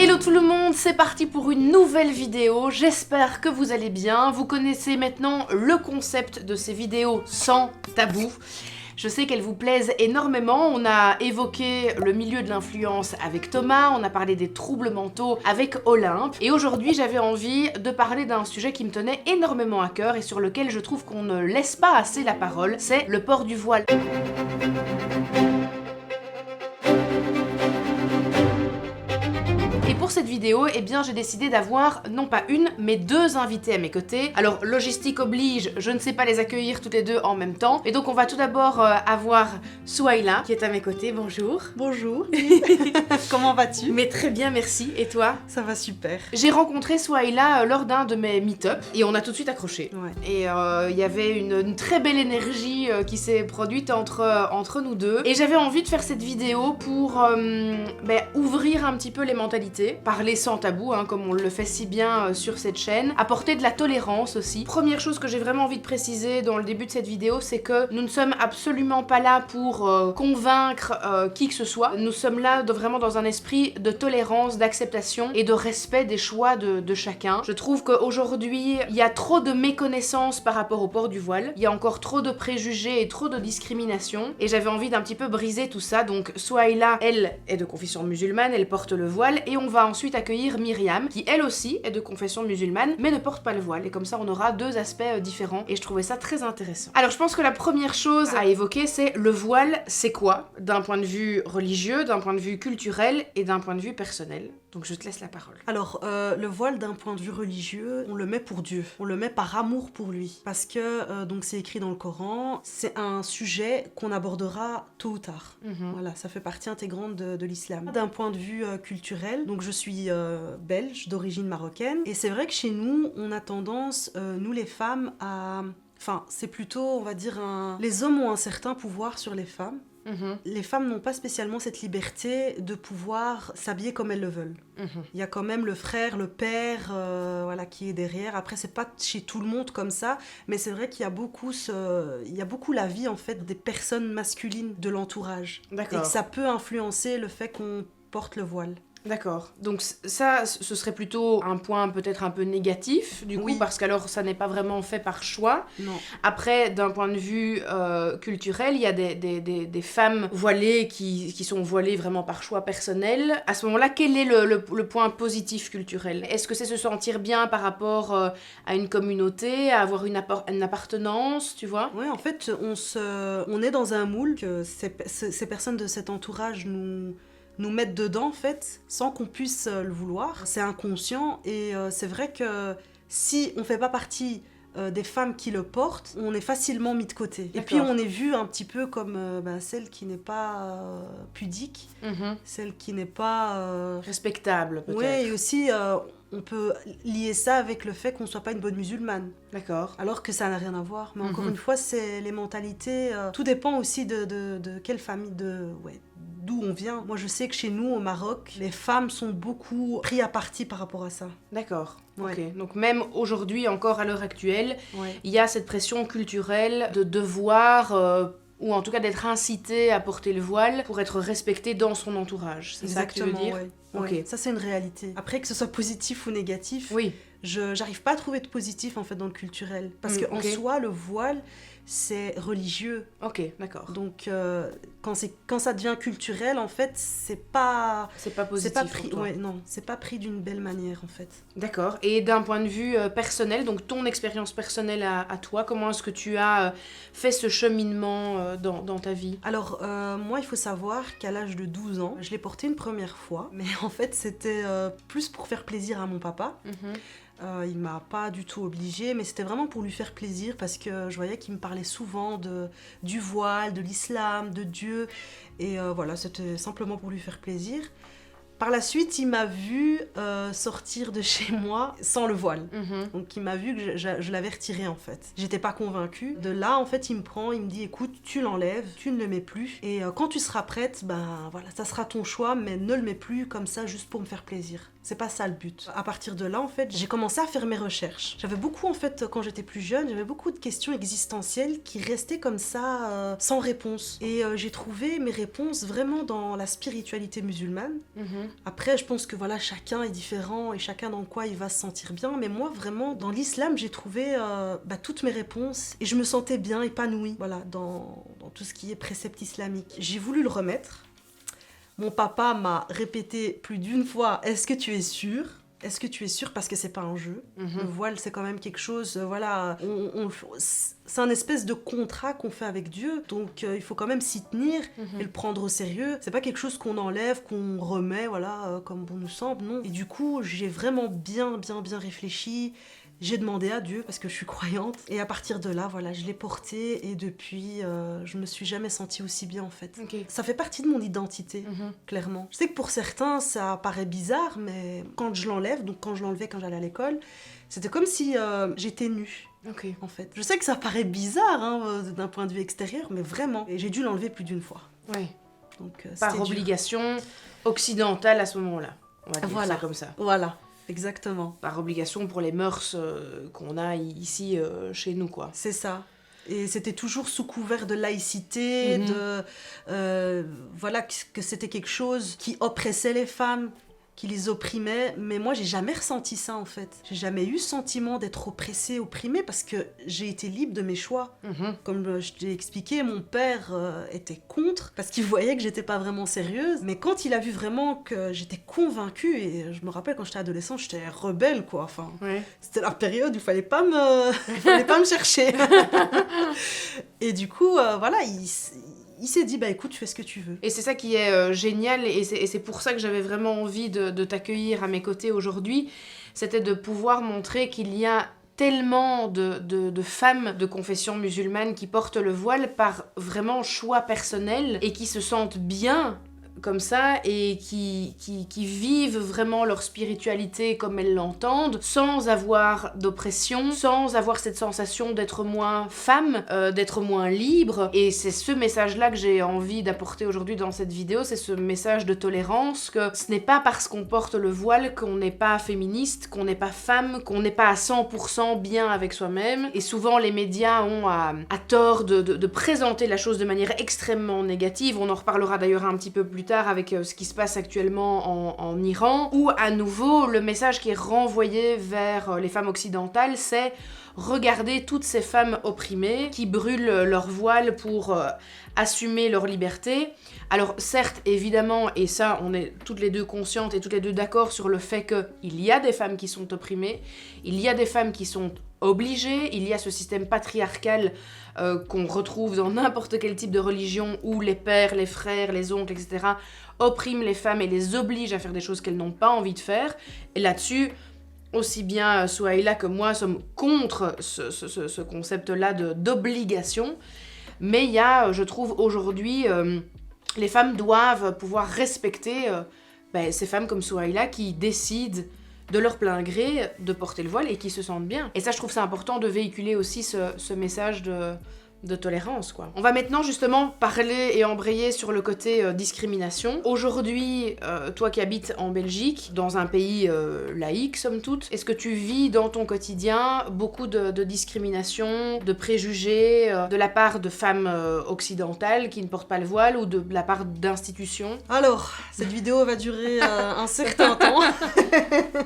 Hello tout le monde, c'est parti pour une nouvelle vidéo, j'espère que vous allez bien. Vous connaissez maintenant le concept de ces vidéos sans tabou. Je sais qu'elles vous plaisent énormément, on a évoqué le milieu de l'influence avec Thomas, on a parlé des troubles mentaux avec Olympe, et aujourd'hui j'avais envie de parler d'un sujet qui me tenait énormément à cœur et sur lequel je trouve qu'on ne laisse pas assez la parole, c'est le port du voile. Pour cette vidéo, eh bien j'ai décidé d'avoir non pas une, mais deux invités à mes côtés. Alors logistique oblige, je ne sais pas les accueillir toutes les deux en même temps. Et donc on va tout d'abord avoir Souhaila qui est à mes côtés, bonjour. Bonjour. Comment vas-tu? Mais très bien, merci. Et toi? Ça va super. J'ai rencontré Souhaila lors d'un de mes meet-up et on a tout de suite accroché. Ouais. Et il y avait une très belle énergie qui s'est produite entre nous deux. Et j'avais envie de faire cette vidéo pour ouvrir un petit peu les mentalités. Parler sans tabou, hein, comme on le fait si bien sur cette chaîne. Apporter de la tolérance aussi. Première chose que j'ai vraiment envie de préciser dans le début de cette vidéo, c'est que nous ne sommes absolument pas là pour convaincre qui que ce soit. Nous sommes là vraiment dans un esprit de tolérance, d'acceptation et de respect des choix de chacun. Je trouve qu'aujourd'hui, il y a trop de méconnaissance par rapport au port du voile. Il y a encore trop de préjugés et trop de discrimination. Et j'avais envie d'un petit peu briser tout ça. Donc Souhaila, elle est de confession musulmane, elle porte le voile. Et on va ensuite accueillir Myriam, qui elle aussi est de confession musulmane, mais ne porte pas le voile. Et comme ça, on aura deux aspects différents. Et je trouvais ça très intéressant. Alors, je pense que la première chose à évoquer, c'est le voile, c'est quoi? D'un point de vue religieux, d'un point de vue culturel et d'un point de vue personnel. Donc, je te laisse la parole. Alors, le voile, d'un point de vue religieux, on le met pour Dieu. On le met par amour pour lui. Parce que, donc, c'est écrit dans le Coran, c'est un sujet qu'on abordera tôt ou tard. Voilà, ça fait partie intégrante de l'islam. D'un point de vue culturel, donc je suis belge, d'origine marocaine. Et c'est vrai que chez nous, on a tendance, nous les femmes, à... Enfin, c'est plutôt, on va dire, les hommes ont un certain pouvoir sur les femmes. Les femmes n'ont pas spécialement cette liberté de pouvoir s'habiller comme elles le veulent. Il y a quand même le frère, le père, voilà, qui est derrière. Après, c'est pas chez tout le monde comme ça, mais c'est vrai qu'il y a beaucoup l'avis en fait des personnes masculines de l'entourage. D'accord. Et que ça peut influencer le fait qu'on porte le voile. D'accord. Donc ça, ce serait plutôt un point peut-être un peu négatif, du coup, parce qu'alors ça n'est pas vraiment fait par choix. Non. Après, d'un point de vue culturel, il y a des femmes voilées qui sont voilées vraiment par choix personnel. À ce moment-là, quel est le point positif culturel? Est-ce que c'est se sentir bien par rapport à une communauté, à avoir une appartenance, tu vois? Oui, en fait, on est dans un moule que ces personnes de cet entourage nous mettre dedans en fait sans qu'on puisse le vouloir. C'est inconscient et c'est vrai que si on fait pas partie des femmes qui le portent, on est facilement mis de côté. D'accord. Et puis on est vu un petit peu comme celle qui n'est pas pudique, celle qui n'est pas... respectable peut-être. Oui, et aussi on peut lier ça avec le fait qu'on soit pas une bonne musulmane. D'accord. Alors que ça n'a rien à voir. Mais encore une fois, c'est les mentalités. Tout dépend aussi de quelle famille, d'où on vient. Moi, je sais que chez nous, au Maroc, les femmes sont beaucoup prises à partie par rapport à ça. D'accord. Ouais. Ok. Donc même aujourd'hui, encore à l'heure actuelle, il y a cette pression culturelle de devoir... ou en tout cas d'être incité à porter le voile pour être respecté dans son entourage. C'est ça que tu veux dire? Ouais. Ok. Ouais. Ça, c'est une réalité. Après, que ce soit positif ou négatif, j'arrive pas à trouver de positif en fait dans le culturel. Parce qu'en soi, le voile, c'est religieux. Ok, d'accord. Donc, quand ça devient culturel, en fait, c'est pas positif pour toi. Non, c'est pas pris d'une belle manière, en fait. D'accord. Et d'un point de vue personnel, donc ton expérience personnelle à toi, comment est-ce que tu as fait ce cheminement dans ta vie? Alors, moi, il faut savoir qu'à l'âge de 12 ans, je l'ai porté une première fois. Mais en fait, c'était plus pour faire plaisir à mon papa. Il m'a pas du tout obligée, mais c'était vraiment pour lui faire plaisir parce que je voyais qu'il me parlait souvent du voile, de l'islam, de Dieu. Et voilà, c'était simplement pour lui faire plaisir. Par la suite, il m'a vu sortir de chez moi sans le voile. Donc, il m'a vu que je l'avais retiré, en fait. J'étais pas convaincue. De là, en fait, il me prend, il me dit, écoute, tu l'enlèves, tu ne le mets plus. Et quand tu seras prête, voilà, ça sera ton choix, mais ne le mets plus comme ça, juste pour me faire plaisir. C'est pas ça le but. À partir de là, en fait, j'ai commencé à faire mes recherches. J'avais beaucoup, en fait, quand j'étais plus jeune, j'avais beaucoup de questions existentielles qui restaient comme ça, sans réponse. Et j'ai trouvé mes réponses vraiment dans la spiritualité musulmane. Après, je pense que voilà, chacun est différent et chacun dans quoi il va se sentir bien. Mais moi, vraiment, dans l'islam, j'ai trouvé toutes mes réponses et je me sentais bien épanouie, voilà, dans tout ce qui est précepte islamique. J'ai voulu le remettre. Mon papa m'a répété plus d'une fois, est-ce que tu es sûr ? Est-ce que tu es sûr ? Parce que c'est pas un jeu. Le voile, c'est quand même quelque chose, voilà, c'est un espèce de contrat qu'on fait avec Dieu. Donc, il faut quand même s'y tenir et le prendre au sérieux. C'est pas quelque chose qu'on enlève, qu'on remet, voilà, comme bon nous semble, non. Et du coup, j'ai vraiment bien réfléchi. J'ai demandé à Dieu parce que je suis croyante et à partir de là, voilà, je l'ai porté et depuis, je me suis jamais sentie aussi bien en fait. Okay. Ça fait partie de mon identité, clairement. Je sais que pour certains, ça paraît bizarre, mais quand je l'enlève, donc quand je l'enlevais quand j'allais à l'école, c'était comme si j'étais nue. Okay. En fait. Je sais que ça paraît bizarre hein, d'un point de vue extérieur, mais vraiment. Et j'ai dû l'enlever plus d'une fois. Oui. Donc, par obligation occidentale à ce moment-là. On va dire voilà. ça comme ça. Voilà. Exactement. Par obligation pour les mœurs qu'on a ici chez nous, quoi. C'est ça. Et c'était toujours sous couvert de laïcité, voilà, que c'était quelque chose qui oppressait les femmes, qui les opprimait, mais moi j'ai jamais ressenti ça en fait. J'ai jamais eu ce sentiment d'être oppressée, opprimée, parce que j'ai été libre de mes choix. Comme je t'ai expliqué, mon père était contre, parce qu'il voyait que j'étais pas vraiment sérieuse, mais quand il a vu vraiment que j'étais convaincue, et je me rappelle quand j'étais adolescente, j'étais rebelle quoi, enfin, c'était la période où il fallait pas me chercher. Et du coup, voilà, il s'est dit, bah écoute, tu fais ce que tu veux. Et c'est ça qui est génial, et c'est pour ça que j'avais vraiment envie de t'accueillir à mes côtés aujourd'hui, c'était de pouvoir montrer qu'il y a tellement de femmes de confession musulmane qui portent le voile par vraiment choix personnel, et qui se sentent bien comme ça, et qui vivent vraiment leur spiritualité comme elles l'entendent, sans avoir d'oppression, sans avoir cette sensation d'être moins femme, d'être moins libre. Et c'est ce message-là que j'ai envie d'apporter aujourd'hui dans cette vidéo, c'est ce message de tolérance, que ce n'est pas parce qu'on porte le voile qu'on n'est pas féministe, qu'on n'est pas femme, qu'on n'est pas à 100% bien avec soi-même. Et souvent les médias ont à tort de présenter la chose de manière extrêmement négative. On en reparlera d'ailleurs un petit peu plus tard avec ce qui se passe actuellement en Iran, où à nouveau le message qui est renvoyé vers les femmes occidentales, c'est regardez toutes ces femmes opprimées qui brûlent leur voile pour assumer leur liberté. Alors certes, évidemment, et ça on est toutes les deux conscientes et toutes les deux d'accord sur le fait qu'il y a des femmes qui sont opprimées, il y a des femmes qui sont obligées, il y a ce système patriarcal qu'on retrouve dans n'importe quel type de religion où les pères, les frères, les oncles, etc. oppriment les femmes et les obligent à faire des choses qu'elles n'ont pas envie de faire. Et là-dessus, aussi bien Souhaïla que moi sommes contre ce concept-là d'obligation. Mais il y a, je trouve, aujourd'hui, les femmes doivent pouvoir respecter ces femmes comme Souhaïla qui décident de leur plein gré de porter le voile et qui se sentent bien. Et ça, je trouve ça important de véhiculer aussi ce message de tolérance, quoi. On va maintenant justement parler et embrayer sur le côté discrimination. Aujourd'hui, toi qui habites en Belgique, dans un pays laïque somme toute, est-ce que tu vis dans ton quotidien beaucoup de discrimination, de préjugés de la part de femmes occidentales qui ne portent pas le voile ou de la part d'institutions? Alors, cette vidéo va durer un certain temps.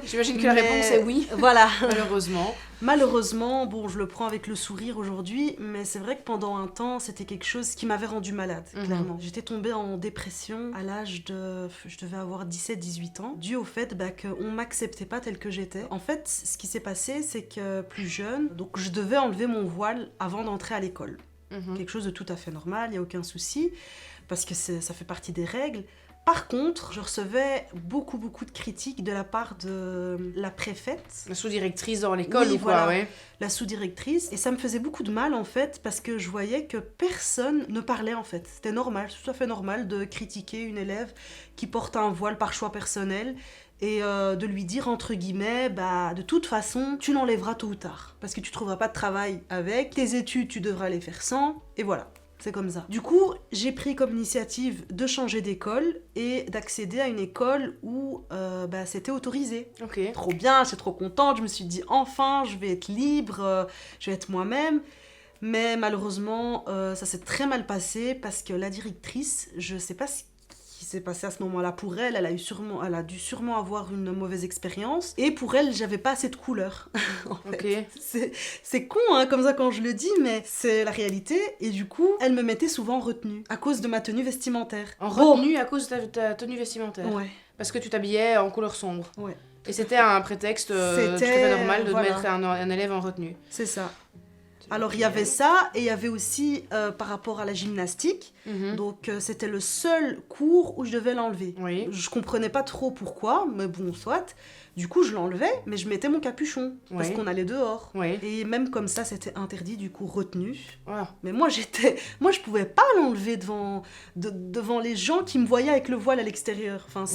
J'imagine que la réponse est oui. Voilà. Malheureusement. Malheureusement, bon, je le prends avec le sourire aujourd'hui, mais c'est vrai que pendant un temps, c'était quelque chose qui m'avait rendue malade, clairement. J'étais tombée en dépression à l'âge de... Je devais avoir 17-18 ans, dû au fait qu'on m'acceptait pas telle que j'étais. En fait, ce qui s'est passé, c'est que plus jeune, donc je devais enlever mon voile avant d'entrer à l'école. Quelque chose de tout à fait normal, il n'y a aucun souci, parce que ça fait partie des règles. Par contre, je recevais beaucoup de critiques de la part de la préfète. La sous-directrice dans l'école, oui, ou quoi, voilà, ouais. La sous-directrice. Et ça me faisait beaucoup de mal, en fait, parce que je voyais que personne ne parlait, en fait. C'était normal, c'est tout à fait normal de critiquer une élève qui porte un voile par choix personnel et de lui dire, entre guillemets, de toute façon, tu l'enlèveras tôt ou tard. Parce que tu trouveras pas de travail avec, tes études, tu devras les faire sans, et voilà. C'est comme ça. Du coup, j'ai pris comme initiative de changer d'école et d'accéder à une école où c'était autorisé. Ok. Trop bien, j'étais trop contente. Je me suis dit, enfin, je vais être libre, je vais être moi-même. Mais malheureusement, ça s'est très mal passé parce que la directrice, je sais pas ce qui s'est passé à ce moment-là pour elle, elle a dû sûrement avoir une mauvaise expérience. Et pour elle, j'avais pas assez de couleurs. En fait. C'est con, hein, comme ça quand je le dis, mais c'est la réalité. Et du coup, elle me mettait souvent en retenue à cause de ma tenue vestimentaire. En retenue à cause de ta tenue vestimentaire? Ouais. Parce que tu t'habillais en couleur sombre? Ouais. Et c'était un prétexte tout à fait normal de mettre un élève en retenue? C'est ça. Alors il y avait ça, et il y avait aussi par rapport à la gymnastique, donc c'était le seul cours où je devais l'enlever. Oui. Je comprenais pas trop pourquoi, mais bon, soit. Du coup, je l'enlevais, mais je mettais mon capuchon, parce qu'on allait dehors. Oui. Et même comme ça, c'était interdit, du coup, retenu. Wow. Mais moi, je pouvais pas l'enlever devant les gens qui me voyaient avec le voile à l'extérieur. Enfin,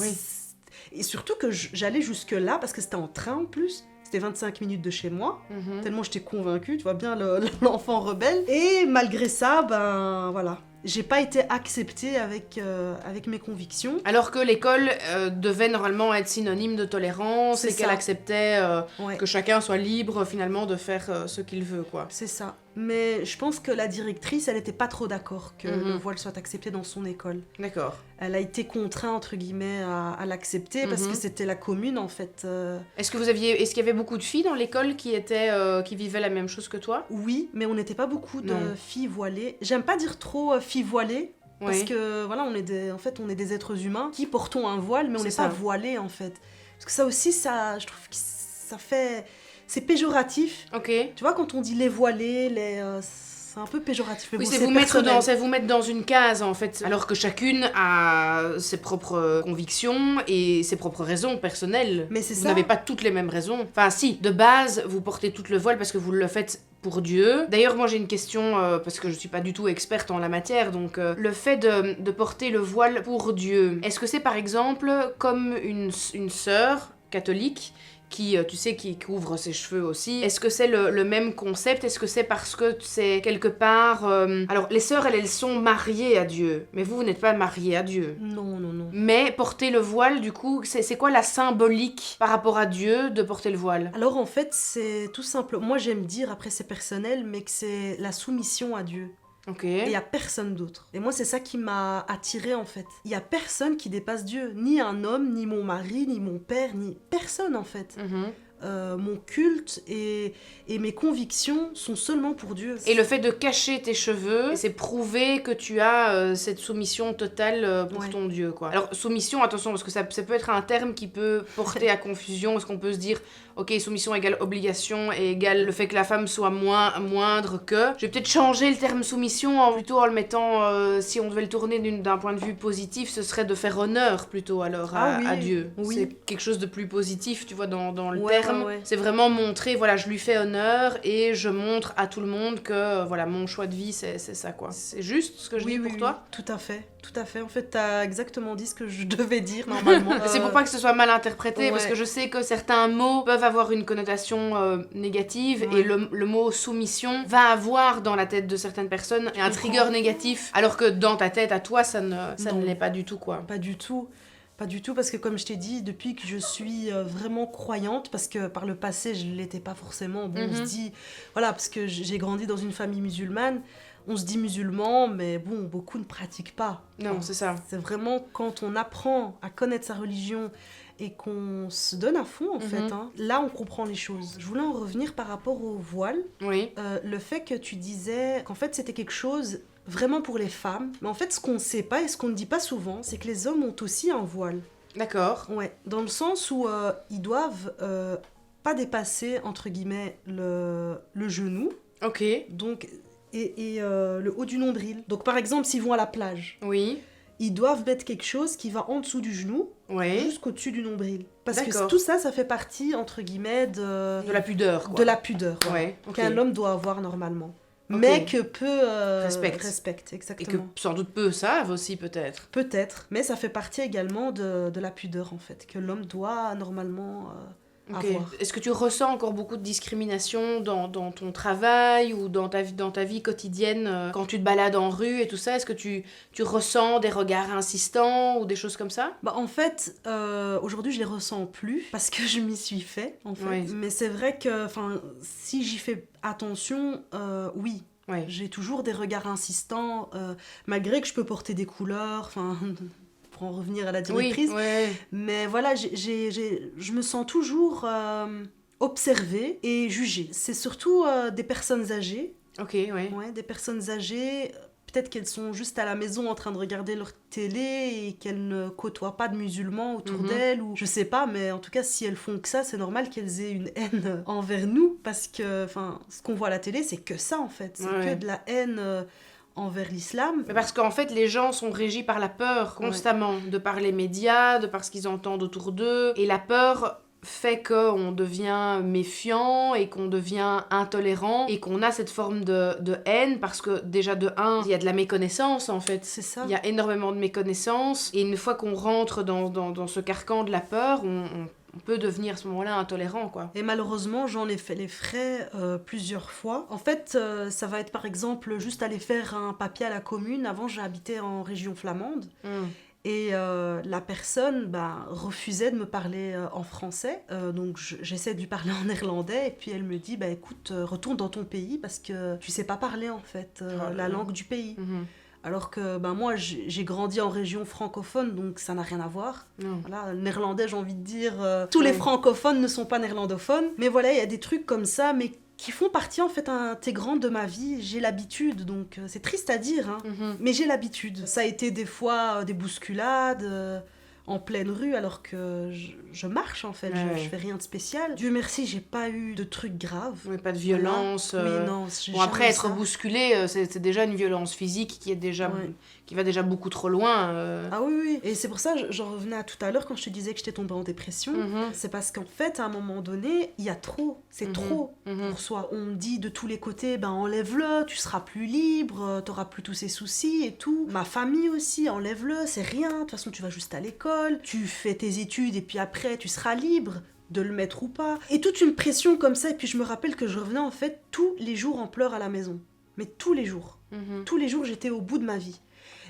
et surtout que j'allais jusque-là, parce que c'était en train en plus. C'était 25 minutes de chez moi, tellement j'étais convaincue, tu vois bien l'enfant rebelle. Et malgré ça, ben voilà, j'ai pas été acceptée avec mes convictions. Alors que l'école devait normalement être synonyme de tolérance, C'est et qu'elle ça. acceptait Ouais. que chacun soit libre finalement de faire ce qu'il veut, quoi. C'est ça. Mais je pense que la directrice, elle était pas trop d'accord que le voile soit accepté dans son école. D'accord. Elle a été contrainte, entre guillemets, à l'accepter parce que c'était la commune, en fait. Est-ce qu'il y avait beaucoup de filles dans l'école qui vivaient la même chose que toi? Oui, mais on n'était pas beaucoup de filles voilées. J'aime pas dire trop filles voilées. Parce que voilà, on est des êtres humains qui portons un voile, mais on n'est pas voilés en fait. Parce que ça aussi, je trouve que ça fait... C'est péjoratif. Ok. Tu vois, quand on dit les voilés, c'est un peu péjoratif. Mais Oui, bon, c'est vous mettre dans une case en fait. Alors que chacune a ses propres convictions et ses propres raisons personnelles. Mais c'est vous ça. n'avez pas toutes les mêmes raisons. Enfin si, de base, vous portez tout le voile parce que vous le faites pour Dieu. D'ailleurs, moi j'ai une question, parce que je suis pas du tout experte en la matière, donc le fait de porter le voile pour Dieu, est-ce que c'est par exemple comme une sœur catholique qui, tu sais, qui couvre ses cheveux aussi. Est-ce que c'est le même concept? Est-ce que c'est parce que c'est quelque part... Alors, les sœurs, elles sont mariées à Dieu, mais vous n'êtes pas mariées à Dieu. Non. Mais porter le voile, du coup, c'est quoi la symbolique par rapport à Dieu de porter le voile? Alors en fait, c'est tout simple. Moi j'aime dire, après c'est personnel, mais que c'est la soumission à Dieu. Ok. Et il n'y a personne d'autre. Et moi, c'est ça qui m'a attirée, en fait. Il n'y a personne qui dépasse Dieu. Ni un homme, ni mon mari, ni mon père, ni personne, en fait. Mon culte et mes convictions sont seulement pour Dieu. Et le fait de cacher tes cheveux, c'est prouver que tu as cette soumission totale pour ton Dieu, quoi. Alors, soumission, attention, parce que ça peut être un terme qui peut porter à confusion, parce qu'on peut se dire, ok, soumission égale obligation, et égale le fait que la femme soit moindre que... Je vais peut-être changer le terme soumission, plutôt en le mettant, si on devait le tourner d'un point de vue positif, ce serait de faire honneur, plutôt, alors, à Dieu. Oui. C'est quelque chose de plus positif, tu vois, dans le terme. Ouais. C'est vraiment montrer, voilà, je lui fais honneur et je montre à tout le monde que, voilà, mon choix de vie, c'est ça, quoi. C'est juste ce que je dis pour toi? Tout à fait. En fait, t'as exactement dit ce que je devais dire, normalement. C'est pour pas que ce soit mal interprété, parce Ouais. que je sais que certains mots peuvent avoir une connotation négative, et le mot soumission va avoir dans la tête de certaines personnes un trigger négatif, alors que dans ta tête, à toi, ça ne l'est pas du tout, quoi. Pas du tout, parce que comme je t'ai dit, depuis que je suis vraiment croyante, parce que par le passé, je ne l'étais pas forcément, bon, on se dit, voilà, parce que j'ai grandi dans une famille musulmane, on se dit musulman, mais bon, beaucoup ne pratiquent pas. Non, c'est ça. C'est vraiment quand on apprend à connaître sa religion et qu'on se donne à fond, en fait, hein, là, on comprend les choses. Je voulais en revenir par rapport au voile. Oui. Le fait que tu disais qu'en fait, c'était quelque chose vraiment pour les femmes. Mais en fait, ce qu'on ne sait pas et ce qu'on ne dit pas souvent, c'est que les hommes ont aussi un voile. D'accord. Ouais, dans le sens où ils doivent pas dépasser, entre guillemets, le genou. Ok. Donc, et le haut du nombril. Donc, par exemple, s'ils vont à la plage, Oui. ils doivent mettre quelque chose qui va en dessous du genou, Oui. jusqu'au-dessus du nombril. Parce que D'accord. tout ça, ça fait partie, entre guillemets, De la pudeur, quoi. de la pudeur, Ouais, ok. qu'un homme doit avoir normalement. Ok. Mais que peu Et respecte, que exactement. sans doute peu savent aussi, peut-être. Peut-être, mais ça fait partie également de la pudeur, en fait, que l'homme doit normalement à Ok. voir. Est-ce que tu ressens encore beaucoup de discrimination dans ton travail ou dans ta vie quotidienne quand tu te balades en rue et tout ça? Est-ce que tu ressens des regards insistants ou des choses comme ça? Bah, en fait, aujourd'hui, je les ressens plus parce que je m'y suis fait, en fait. Ouais. Mais c'est vrai que, si j'y fais attention, oui. Ouais. J'ai toujours des regards insistants, malgré que je peux porter des couleurs, pour en revenir à la directrice. Oui, ouais. Mais voilà, je me sens toujours observée et jugée. C'est surtout des personnes âgées. Ok, ouais. Ouais, des personnes âgées, peut-être qu'elles sont juste à la maison en train de regarder leur télé et qu'elles ne côtoient pas de musulmans autour d'elles, ou je sais pas, mais en tout cas, si elles font que ça, c'est normal qu'elles aient une haine envers nous, parce que, ce qu'on voit à la télé, c'est que ça, en fait. C'est que de la haine envers l'islam. Mais parce qu'en fait, les gens sont régis par la peur constamment, de par les médias, de par ce qu'ils entendent autour d'eux, et la peur fait qu'on devient méfiant et qu'on devient intolérant et qu'on a cette forme de haine parce que déjà de un, il y a de la méconnaissance en fait. C'est ça. Il y a énormément de méconnaissance et une fois qu'on rentre dans ce carcan de la peur, on peut devenir à ce moment-là intolérant, quoi. Et malheureusement, j'en ai fait les frais plusieurs fois. En fait, ça va être par exemple juste aller faire un papier à la commune. Avant, j'habitais en région flamande. Et la personne refusait de me parler en français, donc j'essaie de lui parler en néerlandais, et puis elle me dit écoute, retourne dans ton pays parce que tu sais pas parler en fait la langue du pays. Alors que moi j'ai grandi en région francophone, donc ça n'a rien à voir. Voilà, le néerlandais, j'ai envie de dire, tous les francophones ne sont pas néerlandophones, mais voilà, il y a des trucs comme ça, mais qui font partie en fait intégrante de ma vie. J'ai l'habitude, donc c'est triste à dire, hein, mais j'ai l'habitude. Ça a été des fois des bousculades en pleine rue alors que je marche en fait, je fais rien de spécial. Dieu merci, j'ai pas eu de trucs graves. Oui, pas de violence. Voilà. Oui, non, bon, après, être bousculé, c'est déjà une violence physique qui est déjà... qui va déjà beaucoup trop loin. Ah oui. Et c'est pour ça, j'en revenais à tout à l'heure quand je te disais que j'étais tombée en dépression. C'est parce qu'en fait, à un moment donné, il y a trop. C'est trop pour soi. On dit de tous les côtés, enlève-le, tu seras plus libre, t'auras plus tous ces soucis et tout. Ma famille aussi, enlève-le, c'est rien. De toute façon, tu vas juste à l'école, tu fais tes études et puis après, tu seras libre de le mettre ou pas. Et toute une pression comme ça. Et puis je me rappelle que je revenais en fait tous les jours en pleurs à la maison. Mais tous les jours. Tous les jours, j'étais au bout de ma vie.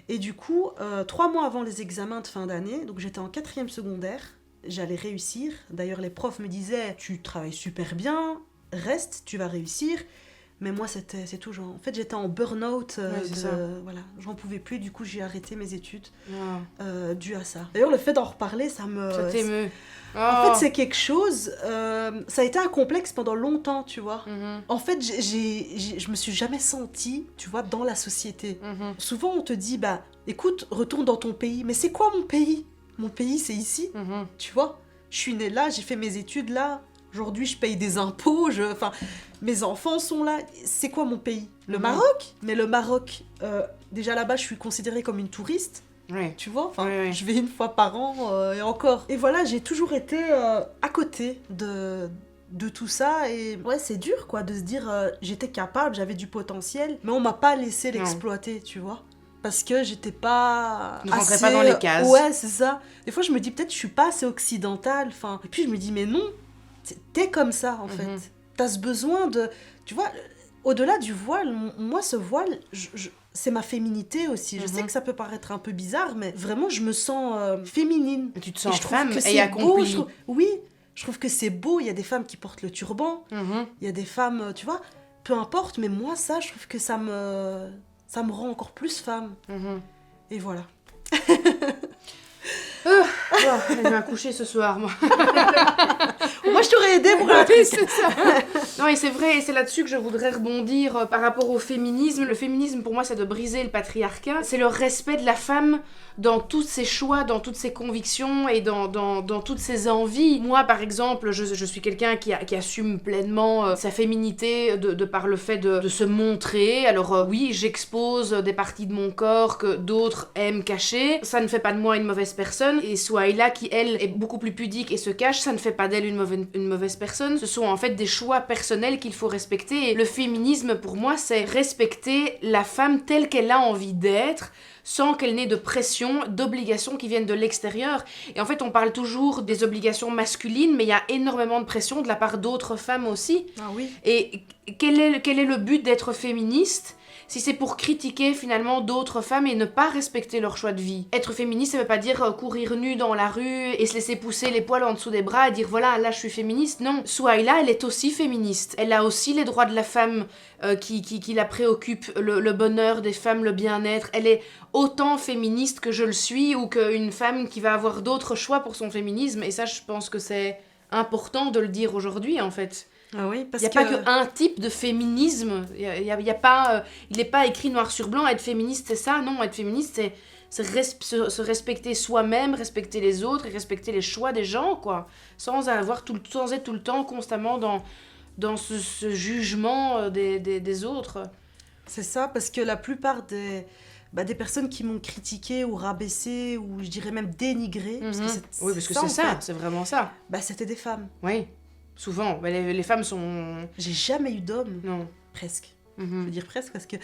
Et du coup, 3 mois avant les examens de fin d'année, donc j'étais en 4e secondaire, j'allais réussir. D'ailleurs, les profs me disaient « Tu travailles super bien, reste, tu vas réussir ». Mais moi, c'est tout genre. En fait, j'étais en burn-out. Voilà, j'en pouvais plus. Du coup, j'ai arrêté mes études dû à ça. D'ailleurs, le fait d'en reparler, ça t'émeut. En fait, c'est quelque chose... ça a été un complexe pendant longtemps, tu vois. En fait, je me suis jamais sentie, tu vois, dans la société. Souvent, on te dit, écoute, retourne dans ton pays. Mais c'est quoi mon pays ? Mon pays, c'est ici, tu vois. Je suis née là, j'ai fait mes études là. Aujourd'hui, je paye des impôts, mes enfants sont là. C'est quoi mon pays ? Le Maroc ? Mais le Maroc, déjà là-bas, je suis considérée comme une touriste. Tu vois, je vais une fois par an et encore. Et voilà, j'ai toujours été à côté de tout ça. Et ouais, c'est dur, quoi, de se dire j'étais capable, j'avais du potentiel, mais on m'a pas laissé l'exploiter, tu vois. Parce que j'étais pas ne rentrais pas dans les cases. Ouais, c'est ça. Des fois, je me dis peut-être je suis pas assez occidentale. Et puis je me dis mais non, t'es comme ça en fait. T'as ce besoin de... Tu vois, au-delà du voile, moi ce voile, c'est ma féminité aussi. Je sais que ça peut paraître un peu bizarre, mais vraiment je me sens féminine. Tu te sens femme et accomplie. Oui, je trouve que c'est beau. Il y a des femmes qui portent le turban. Il y a des femmes, tu vois, peu importe. Mais moi ça, je trouve que ça me rend encore plus femme. Et voilà. Elle va coucher ce soir, moi. Moi, je t'aurais aidé pour la c'est ça. Non, et c'est vrai, et c'est là-dessus que je voudrais rebondir par rapport au féminisme. Le féminisme, pour moi, c'est de briser le patriarcat. C'est le respect de la femme dans tous ses choix, dans toutes ses convictions et dans toutes ses envies. Moi, par exemple, je suis quelqu'un qui assume pleinement sa féminité de par le fait de se montrer. Alors oui, j'expose des parties de mon corps que d'autres aiment cacher. Ça ne fait pas de moi une mauvaise personne. Et Souhaïla, qui, elle, est beaucoup plus pudique et se cache, ça ne fait pas d'elle une mauvaise une mauvaise personne. Ce sont en fait des choix personnels qu'il faut respecter. Et le féminisme, pour moi, c'est respecter la femme telle qu'elle a envie d'être, sans qu'elle n'ait de pression, d'obligations qui viennent de l'extérieur. Et en fait, on parle toujours des obligations masculines, mais il y a énormément de pression de la part d'autres femmes aussi. Ah oui. Et quel est le but d'être féministe si c'est pour critiquer finalement d'autres femmes et ne pas respecter leur choix de vie? Être féministe, ça veut pas dire courir nu dans la rue et se laisser pousser les poils en dessous des bras et dire voilà, là je suis féministe. Non, Souhaïla, elle est aussi féministe. Elle a aussi les droits de la femme qui la préoccupe, le bonheur des femmes, le bien-être. Elle est autant féministe que je le suis, ou qu'une femme qui va avoir d'autres choix pour son féminisme. Et ça, je pense que c'est important de le dire aujourd'hui, en fait. Ah oui, parce il n'y a pas qu'un type de féminisme. Il y a pas, il n'est pas écrit noir sur blanc, être féministe c'est ça. Non, être féministe c'est se respecter soi-même, respecter les autres et respecter les choix des gens, quoi. Sans être tout le temps constamment dans ce jugement des autres. C'est ça, parce que la plupart des personnes qui m'ont critiqué ou rabaissé ou je dirais même dénigré, parce que c'est ça, c'est vraiment ça. C'était des femmes. Oui. Souvent, les femmes sont... J'ai jamais eu d'homme. Non. Presque. Je veux dire presque parce que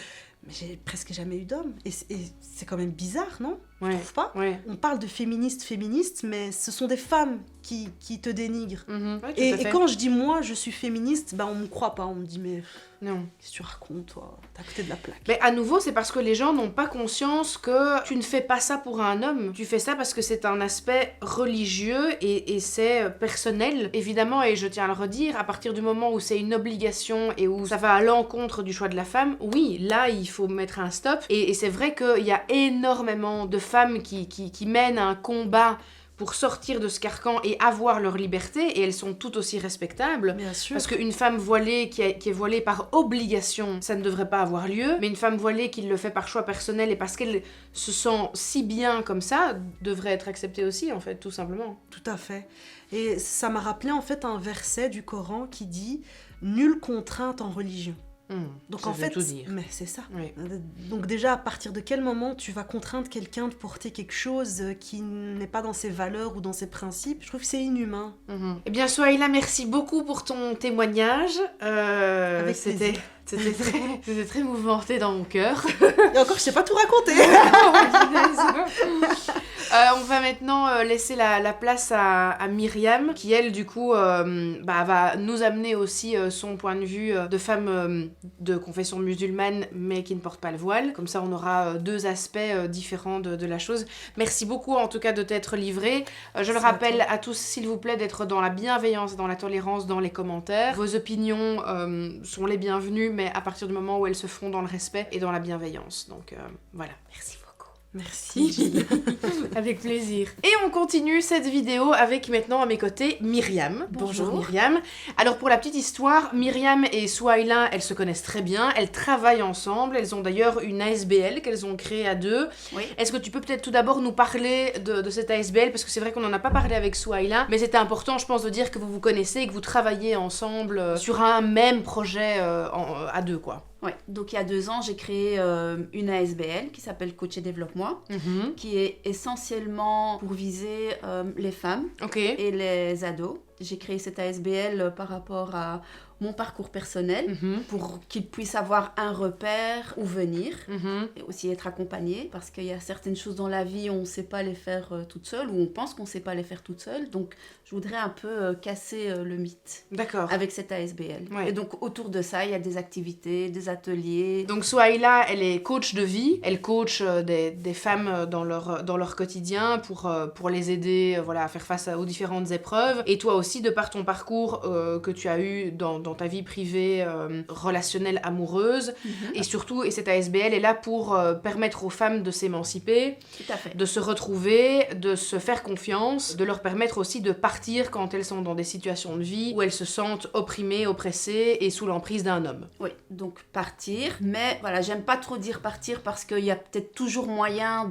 j'ai presque jamais eu d'homme. Et c'est quand même bizarre, non? Ouais. Tu trouves pas? Ouais. On parle de féministes, mais ce sont des femmes qui te dénigrent. Ouais, et quand je dis moi, je suis féministe, on me croit pas. On me dit mais... Non. Qu'est-ce que tu racontes, toi? T'es à côté de la plaque. Mais à nouveau, c'est parce que les gens n'ont pas conscience que tu ne fais pas ça pour un homme. Tu fais ça parce que c'est un aspect religieux et c'est personnel, évidemment, et je tiens à le redire, à partir du moment où c'est une obligation et où ça va à l'encontre du choix de la femme, oui, là, il faut mettre un stop. Et c'est vrai qu'il y a énormément de femmes qui mènent un combat pour sortir de ce carcan et avoir leur liberté, et elles sont tout aussi respectables. Bien sûr. Parce qu'une femme voilée qui est voilée par obligation, ça ne devrait pas avoir lieu, mais une femme voilée qui le fait par choix personnel et parce qu'elle se sent si bien comme ça, devrait être acceptée aussi, en fait, tout simplement. Tout à fait. Et ça m'a rappelé en fait un verset du Coran qui dit « Nulle contrainte en religion ». Donc en fait, tout dire. Mais c'est ça. Oui. Donc déjà, à partir de quel moment tu vas contraindre quelqu'un de porter quelque chose qui n'est pas dans ses valeurs ou dans ses principes? Je trouve que c'est inhumain. Eh bien, Souhaïla, merci beaucoup pour ton témoignage. Avec c'était très mouvementé dans mon cœur. Et encore, je sais pas tout raconter. On va maintenant laisser la place à Myriam, qui elle, du coup, va nous amener aussi son point de vue de femme de confession musulmane, mais qui ne porte pas le voile. Comme ça, on aura deux aspects différents de la chose. Merci beaucoup, en tout cas, de t'être livrée. Je le rappelle à tous, s'il vous plaît, d'être dans la bienveillance, dans la tolérance, dans les commentaires. Vos opinions sont les bienvenues, mais à partir du moment où elles se font dans le respect et dans la bienveillance. Donc, voilà. Merci beaucoup. Merci Gilles. Avec plaisir. Et on continue cette vidéo avec maintenant à mes côtés Myriam. Bonjour Myriam. Alors pour la petite histoire, Myriam et Souhaïla, elles se connaissent très bien, elles travaillent ensemble, elles ont d'ailleurs une ASBL qu'elles ont créée à deux. Oui. Est-ce que tu peux peut-être tout d'abord nous parler de cette ASBL, parce que c'est vrai qu'on n'en a pas parlé avec Souhaïla, mais c'était important je pense de dire que vous vous connaissez et que vous travaillez ensemble sur un même projet à deux quoi. Ouais, donc il y a 2 ans, j'ai créé une ASBL qui s'appelle Coach et Développe-moi, qui est essentiellement pour viser les femmes et les ados. J'ai créé cette ASBL par rapport à mon parcours personnel pour qu'ils puissent avoir un repère où venir et aussi être accompagnés parce qu'il y a certaines choses dans la vie on ne sait pas les faire toute seule ou on pense qu'on ne sait pas les faire toute seule. Donc je voudrais un peu casser le mythe avec cette ASBL. Ouais. Et donc autour de ça, il y a des activités, des ateliers. Donc Souhaïla, elle est coach de vie, elle coach des femmes dans leur quotidien pour les aider à faire face aux différentes épreuves. Et toi aussi, de par ton parcours que tu as eu dans ta vie privée, relationnelle, amoureuse, et surtout, et cette ASBL est là pour permettre aux femmes de s'émanciper, de se retrouver, de se faire confiance, de leur permettre aussi de partir quand elles sont dans des situations de vie où elles se sentent opprimées, oppressées et sous l'emprise d'un homme. Oui, donc partir, mais voilà, j'aime pas trop dire partir parce qu'il y a peut-être toujours moyen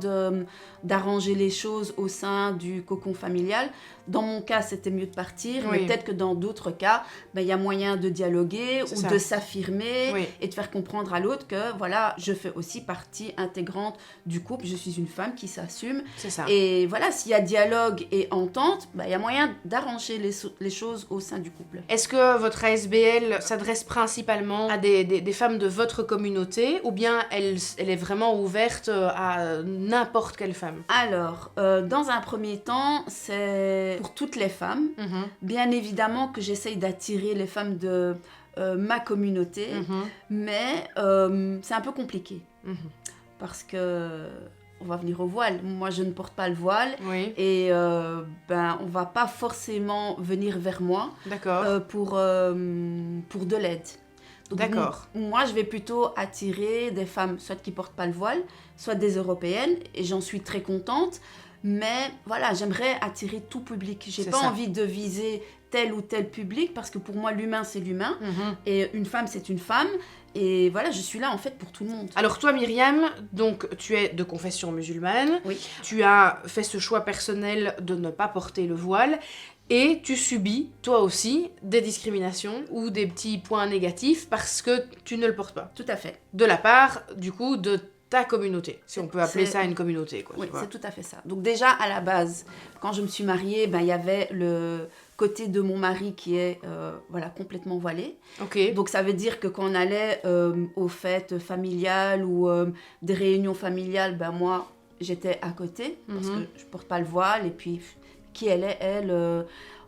d'arranger les choses au sein du cocon familial. Dans mon cas, c'était mieux de partir, mais peut-être que dans d'autres cas, il y a moyen de dialoguer ou de s'affirmer et de faire comprendre à l'autre que voilà, je fais aussi partie intégrante du couple, je suis une femme qui s'assume. C'est ça. Et voilà, s'il y a dialogue et entente, il y a moyen d'arranger les choses au sein du couple. Est-ce que votre ASBL s'adresse principalement à des femmes de votre communauté ou bien elle est vraiment ouverte à n'importe quelle femme? Alors, dans un premier temps, c'est pour toutes les femmes. Bien évidemment que j'essaye d'attirer les femmes de ma communauté, mais c'est un peu compliqué. Parce que on va venir au voile. Moi, je ne porte pas le voile. Et on va pas forcément venir vers moi pour de l'aide. Donc, moi, je vais plutôt attirer des femmes, soit qui portent pas le voile, soit des Européennes, et j'en suis très contente. Mais voilà, j'aimerais attirer tout public. J'ai pas envie de viser tel ou tel public, parce que pour moi, l'humain, c'est l'humain, et une femme, c'est une femme. Et voilà, je suis là en fait pour tout le monde. Alors toi Myriam, donc tu es de confession musulmane, tu as fait ce choix personnel de ne pas porter le voile et tu subis toi aussi des discriminations ou des petits points négatifs parce que tu ne le portes pas. Tout à fait. De la part du coup de ta communauté, si on peut appeler ça une communauté. Oui, c'est tout à fait ça. Donc déjà à la base, quand je me suis mariée, il y avait le côté de mon mari qui est complètement voilé. Donc ça veut dire que quand on allait aux fêtes familiales ou des réunions familiales, moi j'étais à côté parce que je porte pas le voile et puis qui elle est, elle,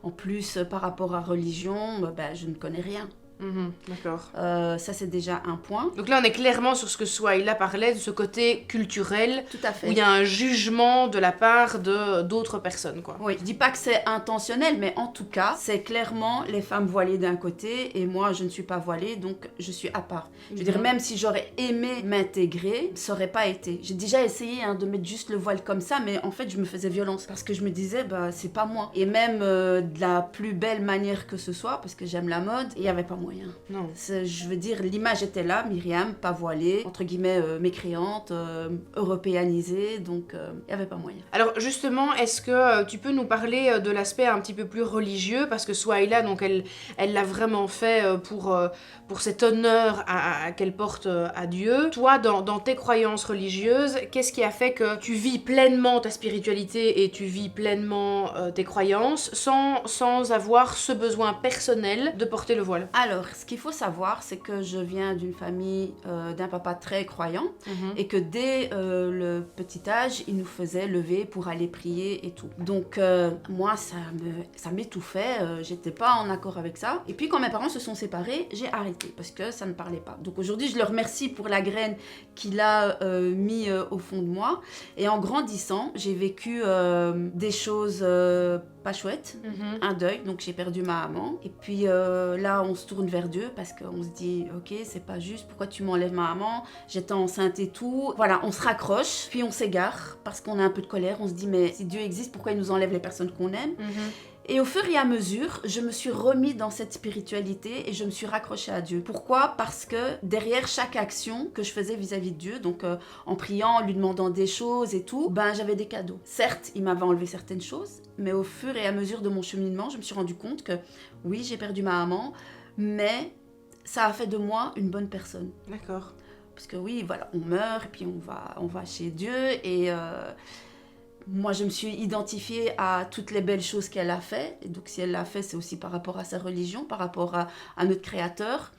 en plus par rapport à religion, je ne connais rien. D'accord. Ça c'est déjà un point. Donc là on est clairement sur ce que Souhaïla parlait, de ce côté culturel. Tout à fait. Où il y a un jugement de la part d'autres personnes, quoi. Oui, je dis pas que c'est intentionnel, mais en tout cas, c'est clairement les femmes voilées d'un côté et moi je ne suis pas voilée, donc je suis à part. Je veux dire, même si j'aurais aimé m'intégrer, ça aurait pas été. J'ai déjà essayé de mettre juste le voile comme ça, mais en fait je me faisais violence parce que je me disais, c'est pas moi. Et même de la plus belle manière que ce soit, parce que j'aime la mode, il y avait pas moyen. Non. Je veux dire, l'image était là, Myriam, pas voilée, entre guillemets mécréante, européanisée, donc il n'y avait pas moyen. Alors justement, est-ce que tu peux nous parler de l'aspect un petit peu plus religieux, parce que Souhaïla, donc elle l'a vraiment fait pour cet honneur qu'elle porte à Dieu. Toi, dans tes croyances religieuses, qu'est-ce qui a fait que tu vis pleinement ta spiritualité et tu vis pleinement tes croyances sans avoir ce besoin personnel de porter le voile? Alors, ce qu'il faut savoir, c'est que je viens d'une famille d'un papa très croyant et que dès le petit âge, il nous faisait lever pour aller prier et tout. Donc, moi, ça m'étouffait, j'étais pas en accord avec ça. Et puis, quand mes parents se sont séparés, j'ai arrêté parce que ça ne parlait pas. Donc, aujourd'hui, je le remercie pour la graine qu'il a mis au fond de moi. Et en grandissant, j'ai vécu des choses pas chouettes, un deuil, donc j'ai perdu ma maman. Et puis là, on se tourne vers Dieu parce qu'on se dit, ok, c'est pas juste, pourquoi tu m'enlèves ma maman? J'étais enceinte et tout. Voilà, on se raccroche, puis on s'égare parce qu'on a un peu de colère. On se dit, mais si Dieu existe, pourquoi il nous enlève les personnes qu'on aime? Et au fur et à mesure, je me suis remis dans cette spiritualité et je me suis raccrochée à Dieu. Pourquoi? Parce que derrière chaque action que je faisais vis-à-vis de Dieu, donc en priant, en lui demandant des choses et tout, j'avais des cadeaux. Certes, il m'avait enlevé certaines choses, mais au fur et à mesure de mon cheminement, je me suis rendu compte que oui, j'ai perdu ma maman, mais ça a fait de moi une bonne personne. D'accord. Parce que oui, voilà, on meurt et puis on va chez Dieu et... moi, je me suis identifiée à toutes les belles choses qu'elle a fait. Et donc, si elle l'a fait, c'est aussi par rapport à sa religion, par rapport à notre Créateur.